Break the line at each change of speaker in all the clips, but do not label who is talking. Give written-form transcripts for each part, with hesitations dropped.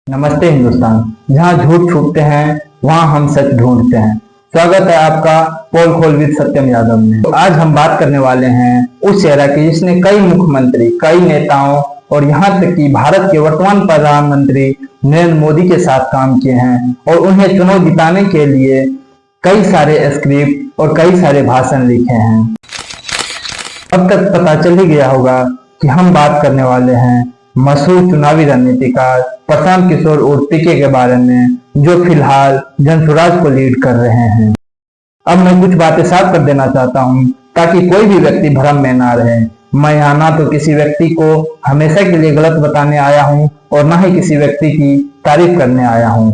नमस्ते हिंदुस्तान। जहां झूठ छुपते हैं वहां हम सच ढूंढते हैं। स्वागत है आपका पोल खोल विद सत्यम यादव में। तो आज हम बात करने वाले हैं उस चेहरा की जिसने कई मुख्यमंत्री, कई नेताओं और यहां तक कि भारत के वर्तमान प्रधानमंत्री नरेंद्र मोदी के साथ काम किए हैं और उन्हें चुनाव जिताने के लिए कई सारे स्क्रिप्ट और कई सारे भाषण लिखे हैं। अब तक पता चल ही गया होगा कि हम बात करने वाले हैं मशहूर चुनावी रणनीतिकार प्रशांत किशोर उर्फ पीके के बारे में, जो फिलहाल जनसुराज को लीड कर रहे हैं। अब मैं कुछ बातें साफ कर देना चाहता हूं ताकि कोई भी व्यक्ति भ्रम में ना रहे। मैं यहाँ ना तो किसी व्यक्ति को हमेशा के लिए गलत बताने आया हूं और ना ही किसी व्यक्ति की तारीफ करने आया हूं।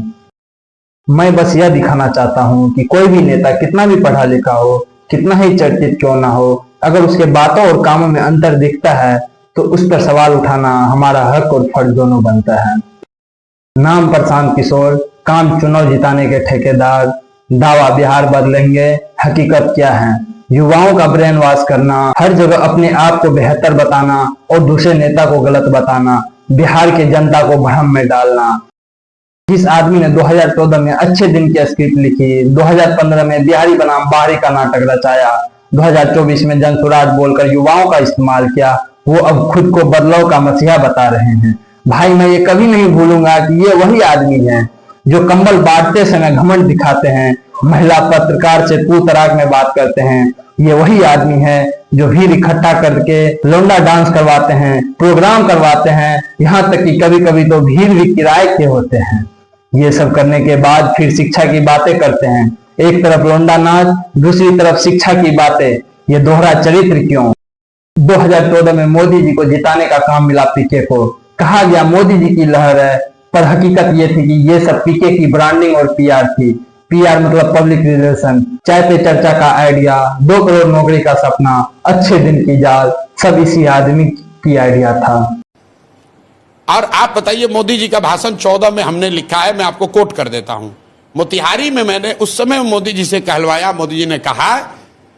मैं बस यह दिखाना चाहता हूं कि कोई भी नेता कितना भी पढ़ा लिखा हो, कितना ही चर्चित क्यों ना हो, अगर उसके बातों और कामों में अंतर दिखता है तो उस पर सवाल उठाना हमारा हक और फर्ज दोनों बनता है। नाम प्रशांत किशोर, काम चुनाव जिताने के ठेकेदार, दावा बिहार बदलेंगे, हकीकत क्या है? युवाओं का ब्रेन वॉश करना, हर जगह अपने आप को बेहतर बताना और दूसरे नेता को गलत बताना, बिहार की जनता को भ्रम में डालना। जिस आदमी ने 2014 में अच्छे दिन की स्क्रिप्ट लिखी, 2015 में बिहारी बनाम बाहरी का नाटक रचाया, 2024 में जनसुराज बोलकर युवाओं का इस्तेमाल किया, वो अब खुद को बदलाव का मसीहा बता रहे हैं। भाई मैं ये कभी नहीं भूलूंगा कि ये वही आदमी हैं जो कंबल बांटते समय घमंड दिखाते हैं, महिला पत्रकार से तू तराक में बात करते हैं। ये वही आदमी है जो भीड़ इकट्ठा करके लौंडा डांस करवाते हैं, प्रोग्राम करवाते हैं, यहाँ तक कि कभी कभी तो भीड़ भी किराए के होते हैं। ये सब करने के बाद फिर शिक्षा की बातें करते हैं। एक तरफ लौंडा नाच, दूसरी तरफ शिक्षा की बातें। ये दोहरा चरित्र क्यों? 2014 में मोदी जी को जिताने का काम मिला पीके को। कहा गया मोदी जी की लहर है, पर हकीकत ये थी कि ये सब पीके की ब्रांडिंग और पीआर थी। पीआर मतलब पब्लिक रिलेशन, चाय पे चर्चा का आइडिया, 2 करोड़ नौकरी का सपना, अच्छे दिन की जाल, सब इसी आदमी की आइडिया था।
और आप बताइए, मोदी जी का भाषण 14 में हमने लिखा है, मैं आपको कोट कर देता हूं। मोतिहारी में मैंने उस समय मोदी जी से कहलवाया। मोदी जी ने कहा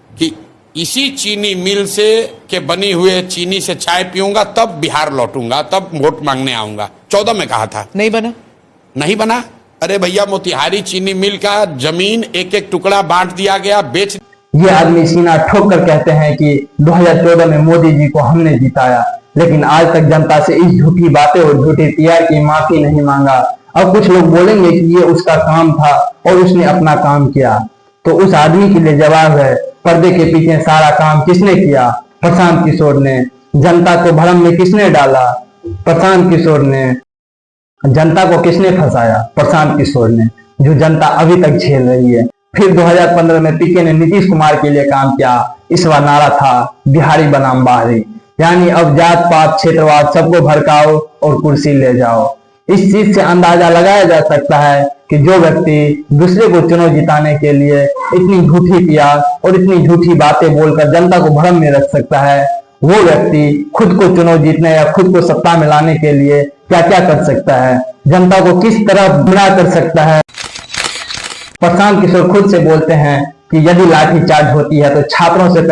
कि इसी चीनी मिल से के बनी हुए चीनी से चाय पीऊंगा, तब बिहार लौटूंगा, तब वोट मांगने आऊंगा। 14 में कहा था। नहीं बना। अरे भैया, मोतिहारी चीनी मिल का जमीन एक एक टुकड़ा बांट दिया गया, बेच।
ये आदमी सीना ठोक कर कहते हैं कि 2014 में मोदी जी को हमने जिताया, लेकिन आज तक जनता से इस झूठी बातें और झूठी पीआर की माफी नहीं मांगा। अब कुछ लोग बोलेंगे कि ये उसका काम था और उसने अपना काम किया, तो उस आदमी के लिए जवाब है, पर्दे के पीछे सारा काम किसने किया? प्रशांत किशोर ने। जनता को भ्रम में किसने डाला? प्रशांत किशोर ने। जनता को किसने फंसाया? प्रशांत किशोर ने, जो जनता अभी तक झेल रही है। फिर 2015 में पीके ने नीतीश कुमार के लिए काम किया। इस बार नारा था बिहारी बनाम बाहरी, यानी अब जात पात क्षेत्रवाद सबको भड़काओ और कुर्सी ले जाओ। इस चीज से अंदाजा लगाया जा सकता है कि जो व्यक्ति दूसरे को चुनाव जिताने के लिए इतनी झूठी पीआर और इतनी झूठी बातें बोलकर जनता को भ्रम में रख सकता है, वो व्यक्ति खुद को चुनाव जीतने या खुद को सत्ता में लाने के लिए क्या क्या कर सकता है, जनता को किस तरह गुमराह कर सकता है। प्रशांत किशोर खुद से बोलते हैं कि यदि लाठी चार्ज होती है तो छात्रों से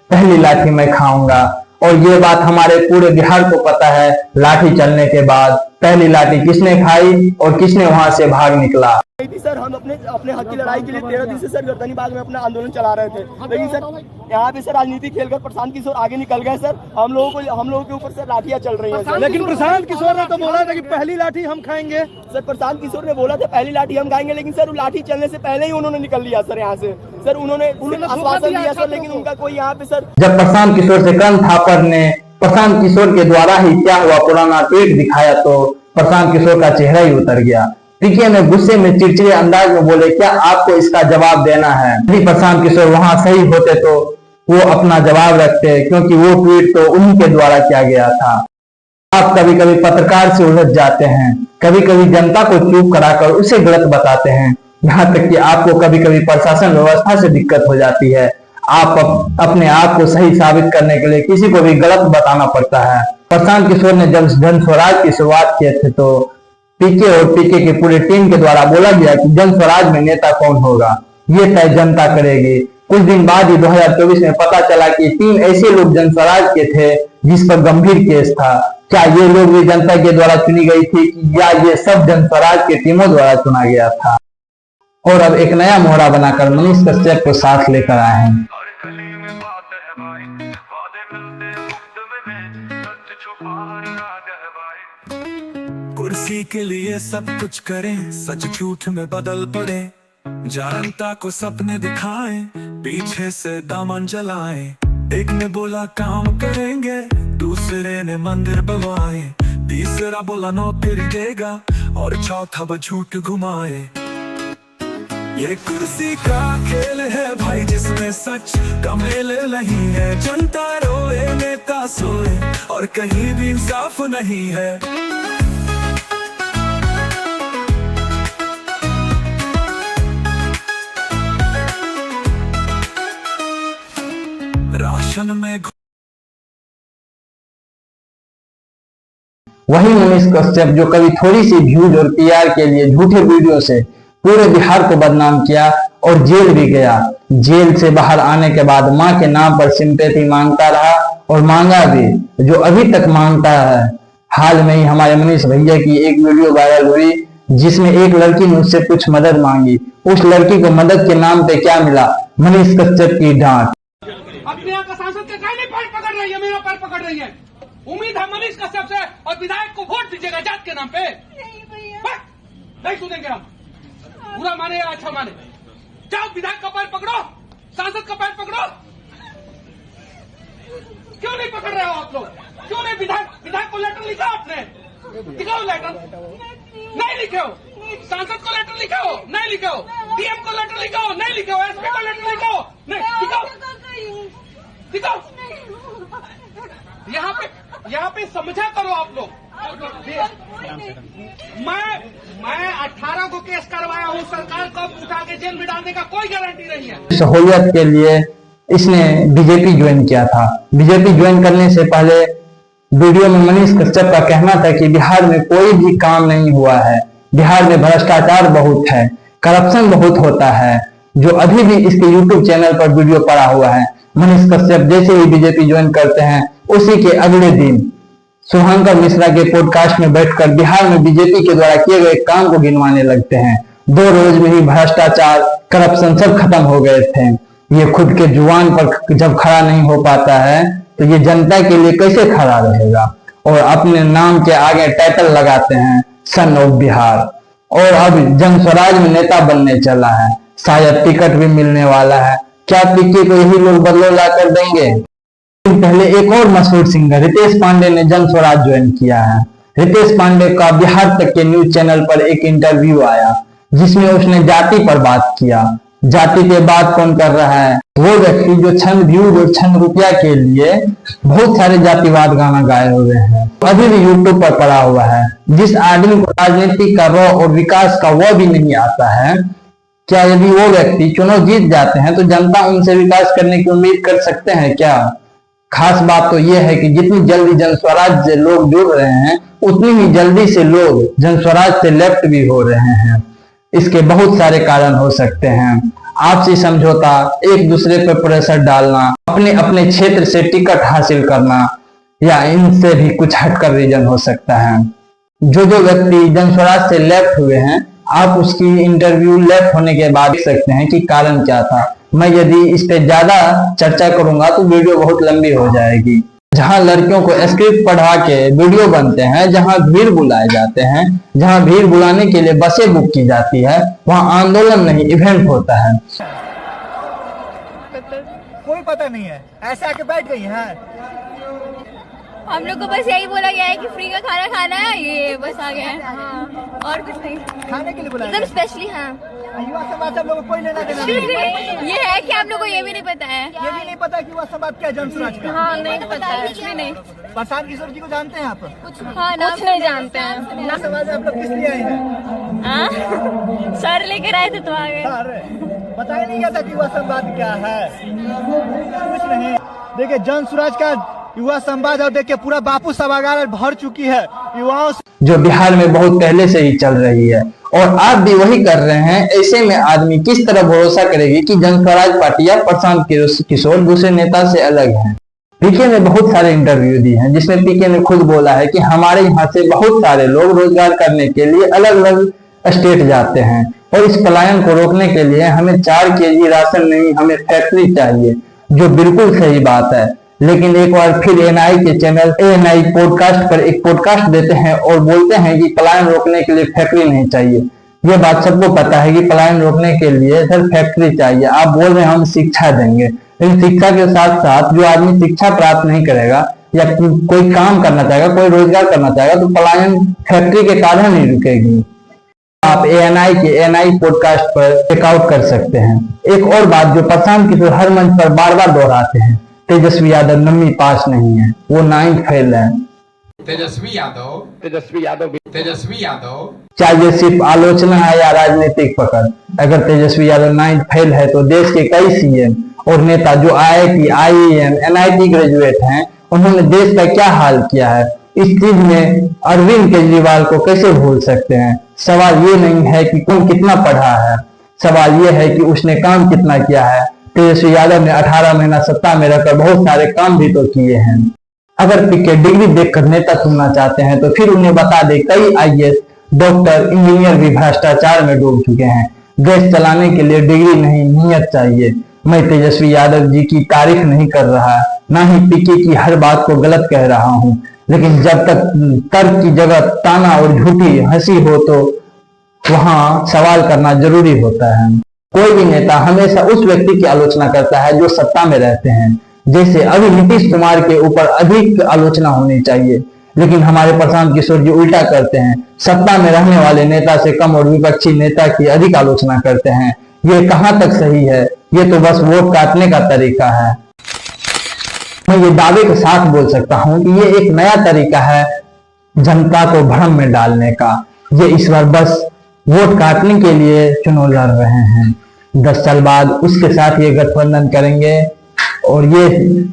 पहली लाठी मैं खाऊंगा, और ये बात हमारे पूरे बिहार को पता है। लाठी चलने के बाद पहली लाठी किसने खाई और किसने वहां से भाग निकला।
सर हम अपने हक की लड़ाई के लिए 13 दिन से सर गर्दनी बाग में अपना आंदोलन चला रहे थे, लेकिन सर यहाँ पे सर राजनीति खेलकर प्रशांत किशोर आगे निकल गए। सर हम लोगों के ऊपर सर लाठियां चल रही हैं।
लेकिन प्रशांत किशोर ने तो बोला था कि पहली लाठी हम खाएंगे।
सर प्रशांत किशोर ने बोला था पहली लाठी हम खाएंगे, लेकिन सर लाठी चलने से पहले ही उन्होंने निकल लिया सर यहाँ से। सर उन्होंने आश्वासन दिया सर, लेकिन उनका कोई यहाँ पे सर।
जब प्रशांत किशोर से करण थापर ने प्रशांत किशोर के द्वारा ही क्या हुआ पुराना ट्वीट दिखाया तो प्रशांत किशोर का चेहरा ही उतर गया। पीके ने गुस्से में चिड़चिड़े अंदाज में बोले, क्या आपको इसका जवाब देना है? यदि प्रशांत किशोर वहां सही होते तो वो अपना जवाब रखते, क्योंकि वो ट्वीट तो उन्हीं के द्वारा किया गया था। आप कभी कभी पत्रकार से उलझ जाते हैं, कभी कभी जनता को चुप कराकर उसे गलत बताते हैं, यहाँ तक कि आपको कभी कभी प्रशासन व्यवस्था से दिक्कत हो जाती है। आप अपने आप को सही साबित करने के लिए किसी को भी गलत बताना पड़ता है। प्रशांत किशोर ने जब जनस्वराज की शुरुआत किए थे तो पीके और पीके की पूरी टीम के द्वारा बोला गया कि जनस्वराज में नेता कौन होगा ये तय जनता करेगी। कुछ दिन बाद ही 2024 में पता चला कि 3 ऐसे लोग जनस्वराज के थे जिस पर गंभीर केस था। क्या ये लोग भी जनता के द्वारा चुनी गई थी या ये सब जन स्वराज की टीमों द्वारा चुना गया था? और अब एक नया मोहरा बनाकर मनीष कश्यप को साथ लेकर आए हैं।
कुर्सी के लिए सब कुछ करें, सच झूठ में बदल पड़े, जनता को सपने दिखाएं, पीछे से दामन जलाएं। एक ने बोला काम करेंगे, दूसरे ने मंदिर बनवाए, तीसरा बोला नौकरी देगा और चौथा झूठ घुमाए। ये कुर्सी का खेल है भाई जिसमें सच का मेल नहीं है। जनता रोए नेता सोए और कहीं भी इंसाफ नहीं है। राशन में
वही मनीष कश्यप जो कभी थोड़ी सी व्यूज और पीआर के लिए झूठे वीडियो से पूरे बिहार को बदनाम किया और जेल भी गया। जेल से बाहर आने के बाद मां के नाम पर सिंपैथी मांगता रहा और मांगा भी, जो अभी तक मांगता है। हाल में ही हमारे मनीष भैया की एक वीडियो वायरल हुई जिसमें एक लड़की ने उससे कुछ मदद मांगी। उस लड़की को मदद के नाम पे क्या मिला? मनीष कश्यप की डांट।
अपने यहाँ का सांसद के नहीं पैर पकड़ रही है, मेरा पैर पकड़ रही है। उम्मीद है मनीष कश्यप से और विधायक को वोट दीजिएगा जात के नाम पे। नहीं सुनेंगे हम, बुरा माने या अच्छा माने। जाओ विधायक का पैर पकड़ो, सांसद का पैर पकड़ो। क्यों नहीं पकड़ रहे हो आप लोग? क्यों नहीं? विधायक को लेटर लिखा आपने? दिखाओ लेटर। नहीं लिखे हो। सांसद को लेटर लिखे हो? नहीं लिखे हो। डीएम को लेटर लिखा हो? नहीं लिखे हो। एसपी को लेटर लिखा हो? नहीं दिखाओ, दिखाओ। यहाँ पे समझा करो आप लोग। मैं 18 को केस करवाया हूँ, सरकार कब उठा के जेल में डालने का कोई गारंटी नहीं है।
सहूलियत के लिए इसने बीजेपी ज्वाइन किया था। बीजेपी ज्वाइन करने से पहले वीडियो में मनीष कश्यप का कहना था कि बिहार में कोई भी काम नहीं हुआ है, बिहार में भ्रष्टाचार बहुत है, करप्शन बहुत होता है, जो अभी भी इसके यूट्यूब चैनल पर वीडियो पड़ा हुआ है। मनीष कश्यप जैसे ही बीजेपी ज्वाइन करते हैं उसी के अगले दिन शुभंकर मिश्रा के पॉडकास्ट में बैठकर बिहार में बीजेपी के द्वारा किए गए काम को गिनवाने लगते हैं। 2 रोज में ही भ्रष्टाचार, करप्शन सब खत्म हो गए थे। ये खुद के जुबान पर जब खड़ा नहीं हो पाता है तो ये जनता के लिए कैसे खड़ा रहेगा? और अपने नाम के आगे टाइटल लगाते हैं सन ऑफ बिहार। और अब जन स्वराज में नेता बनने चला है, शायद टिकट भी मिलने वाला है। क्या पिक्की को यही लोग बदलाव ला कर देंगे? पहले एक और मशहूर सिंगर रितेश पांडे ने जन स्वराज ज्वाइन किया है। रितेश पांडे का बिहार तक के न्यूज चैनल पर एक इंटरव्यू आया जिसमें उसने जाति पर बात किया। जाति पे बात कौन कर रहा है? वो व्यक्ति जो छंद व्यूज और छंद रुपया के लिए बहुत सारे जातिवाद गाना गाए हुए हैं, अभी भी यूट्यूब पर पड़ा हुआ है। जिस आदमी को राजनीति का रॉ और विकास का वो भी नहीं आता है, क्या यदि वो व्यक्ति चुनाव जीत जाते हैं तो जनता उनसे विकास करने की उम्मीद कर सकते हैं क्या? खास बात तो यह है कि जितनी जल्दी जन स्वराज से लोग जुड़ रहे हैं उतनी ही जल्दी से लोग जन स्वराज से लेफ्ट भी हो रहे हैं। इसके बहुत सारे कारण हो सकते हैं। आपसी समझौता, एक दूसरे पर प्रेशर डालना, अपने अपने क्षेत्र से टिकट हासिल करना, या इनसे भी कुछ हटकर रीजन हो सकता है। जो व्यक्ति जन स्वराज से लेफ्ट हुए हैं, आप उसकी इंटरव्यू लेफ्ट होने के बाद देख सकते हैं कि कारण क्या था। मैं यदि इस पे ज्यादा चर्चा करूंगा तो वीडियो बहुत लंबी हो जाएगी। जहां लड़कियों को स्क्रिप्ट पढ़ा के वीडियो बनते हैं, जहां भीड़ बुलाए जाते हैं, जहां भीड़ बुलाने के लिए बसें बुक की जाती है, वहां आंदोलन नहीं इवेंट होता है।
कोई पता नहीं है, ऐसे आके बैठ गई है।
हम लोग को बस यही बोला गया है कि फ्री का खाना खाना है, ये बस आ गया है। हाँ, और कुछ नहीं।
खाने के लिए बुलाया
एकदम स्पेशली। हाँ,
युवा समाज आप लोगों को कोई लेना देना नहीं।
ये है कि आप लोग को ये भी नहीं पता है।
ये भी नहीं पता कि युवा समाज क्या जन स्वराज का।
हाँ, नहीं पता है, कुछ भी नहीं।
प्रशांत किशोर जी को जानते हैं आप?
हाँ, कुछ नहीं जानते हैं।
युवा समाज आप लोग किस लिए आए हैं?
सर लेकर आए थे तो आ गए।
अरे पता ही नहीं क्या था कि युवा संवाद क्या है, कुछ नहीं। देखिए जन स्वराज का युवा संवाद, और देखिए पूरा बापू सभागार भर चुकी है युवाओं से,
जो बिहार में बहुत पहले से ही चल रही है और आप भी वही कर रहे हैं। ऐसे में आदमी किस तरह भरोसा करेगी कि जन स्वराज पार्टी या प्रशांत किशोर दूसरे नेता से अलग है? पीके ने बहुत सारे इंटरव्यू दिए हैं जिसमें पीके ने खुद बोला है कि हमारे यहाँ से बहुत सारे लोग रोजगार करने के लिए अलग अलग स्टेट जाते हैं और इस पलायन को रोकने के लिए हमें 4 केजी राशन नहीं, हमें फैक्ट्री चाहिए, जो बिल्कुल सही बात है। लेकिन एक बार फिर एएनआई के चैनल एएनआई पॉडकास्ट पर एक पॉडकास्ट देते हैं और बोलते हैं कि पलायन रोकने के लिए फैक्ट्री नहीं चाहिए। ये बात सबको पता है कि पलायन रोकने के लिए सर फैक्ट्री चाहिए। आप बोल रहे हैं हम शिक्षा देंगे, लेकिन शिक्षा के साथ साथ जो आदमी शिक्षा प्राप्त नहीं करेगा या कोई काम करना चाहेगा, कोई रोजगार करना चाहेगा, तो पलायन फैक्ट्री के कारण ही रुकेगी। आप एएनआई के एएनआई पॉडकास्ट पर चेकआउट कर सकते हैं। एक और बात जो प्रशांत किशोर हर मंच पर बार बार दोहराते हैं, तेजस्वी यादव नम्मी पास नहीं है, वो 9th फेल है।
तेजस्वी यादव
चाहे सिर्फ आलोचना है या राजनीतिक पकड़, अगर तेजस्वी यादव 9th फेल है तो देश के कई सीएम और नेता जो IIT, IIM, NIT ग्रेजुएट हैं, उन्होंने देश का क्या हाल किया है। इस चीज में अरविंद केजरीवाल को कैसे भूल सकते हैं। सवाल ये नहीं है कि कौन कितना पढ़ा है, सवाल ये है कि उसने काम कितना किया है। तेजस्वी यादव ने 18 महीना सत्ता में रहकर बहुत सारे काम भी तो किए हैं। अगर पीके डिग्री देखकर नेता चुनना चाहते हैं तो फिर उन्हें बता दे कई IAS, डॉक्टर, इंजीनियर भी भ्रष्टाचार में डूब चुके हैं। देश चलाने के लिए डिग्री नहीं, नियत चाहिए। मैं तेजस्वी यादव जी की तारीफ नहीं कर रहा, ना ही पीके की हर बात को गलत कह रहा हूँ, लेकिन जब तक तर्क की जगह ताना और झूठी हंसी हो तो वहां सवाल करना जरूरी होता है। कोई भी नेता हमेशा उस व्यक्ति की आलोचना करता है जो सत्ता में रहते हैं। जैसे अभी नीतीश कुमार के ऊपर अधिक आलोचना होनी चाहिए, लेकिन हमारे प्रशांत किशोर जी उल्टा करते हैं, सत्ता में रहने वाले नेता से कम और विपक्षी नेता की अधिक आलोचना करते हैं। ये कहां तक सही है? ये तो बस वोट काटने का तरीका है। मैं ये दावे के साथ बोल सकता हूं कि ये एक नया तरीका है जनता को भ्रम में डालने का। ये इस बार बस वोट काटने के लिए चुनाव लड़ रहे हैं। 10 साल बाद उसके साथ ये गठबंधन करेंगे, और ये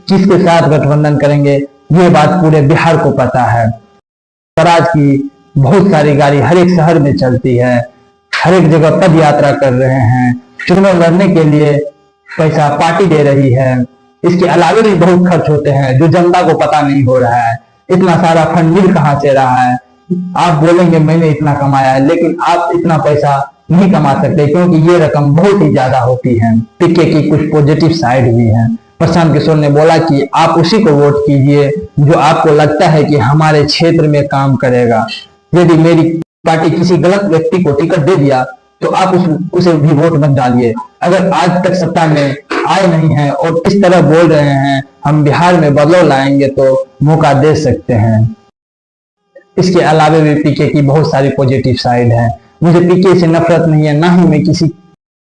किसके साथ गठबंधन करेंगे ये बात पूरे बिहार को पता है। स्वराज की बहुत सारी गाड़ी हर एक शहर में चलती है, हर एक जगह पद यात्रा कर रहे हैं, चुनाव लड़ने के लिए पैसा पार्टी दे रही है। इसके अलावे भी बहुत खर्च होते हैं जो जनता को पता नहीं हो रहा है। इतना सारा फंड मिल कहां से रहा है? आप बोलेंगे मैंने इतना कमाया है, लेकिन आप इतना पैसा नहीं कमा सकते क्योंकि ये रकम बहुत ही ज्यादा होती है। पीके की कुछ पॉजिटिव साइड भी है। प्रशांत किशोर ने बोला कि आप उसी को वोट कीजिए जो आपको लगता है कि हमारे क्षेत्र में काम करेगा। यदि मेरी पार्टी किसी गलत व्यक्ति को टिकट दे दिया तो आप उसे भी वोट मत डालिए। अगर आज तक सत्ता में आए नहीं हैं और इस तरह बोल रहे हैं हम बिहार में बदलाव लाएंगे तो मौका दे सकते हैं। इसके अलावे भी पीके की बहुत सारी पॉजिटिव साइड है। मुझे पीके से नफरत नहीं है, ना ही मैं किसी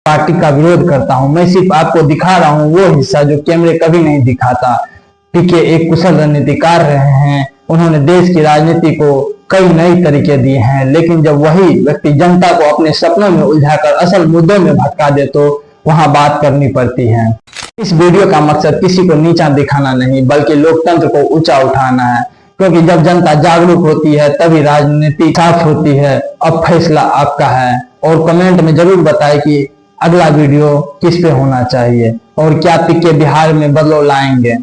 पार्टी का विरोध करता हूं। मैं सिर्फ आपको दिखा रहा हूं वो हिस्सा जो कैमरे कभी नहीं दिखाता। पीके एक कुशल रणनीतिकार रहे हैं। उन्होंने देश की राजनीति को कई नए तरीके दिए हैं, लेकिन जब वही व्यक्ति जनता को अपने सपनों में उलझाकर असल मुद्दों में भटका दे तो वहां बात करनी पड़ती है। इस वीडियो का मकसद किसी को नीचा दिखाना नहीं बल्कि लोकतंत्र को ऊंचा उठाना है, क्योंकि जब जनता जागरूक होती है तभी राजनीति साफ होती है। अब फैसला आपका है। और कमेंट में जरूर बताएं कि अगला वीडियो किस पे होना चाहिए और क्या पीके बिहार में बदलाव लाएंगे।